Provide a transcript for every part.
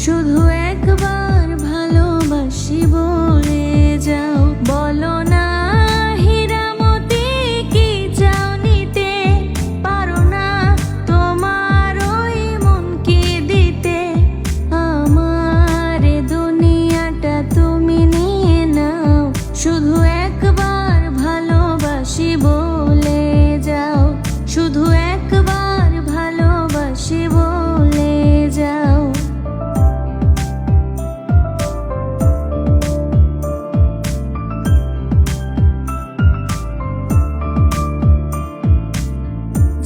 শুধু একবার ভালোবাসি বলে যাও। বলো না হীরামতি কি চাও নিতে, পারো না তোমার ওই মন কি দিতে। আমার এ দুনিয়াটা তুমি নিয়ে নাও, শুধু একবার ভালোবাসি বলে যাও। শুধু একবার ভালোবাসি বলে যাও।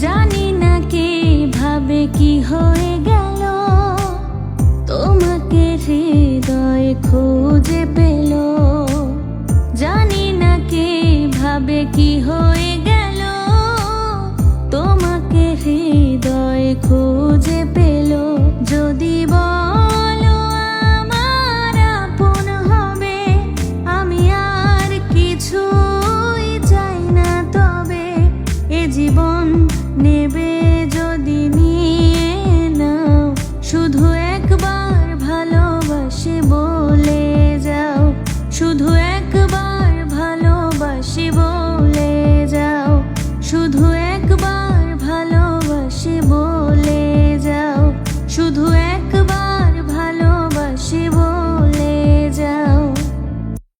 জানি না কিভাবে কি হয়ে গেল, তোমাকে হৃদয়ে খুঁজে পেল। জানি না কিভাবে কি হয়ে গেল, তোমাকে হৃদয়ে খুঁজে পেল। যদি বলো আমার আপন হবে, আমি আর কিছুই চাই না তবে। এ জীবন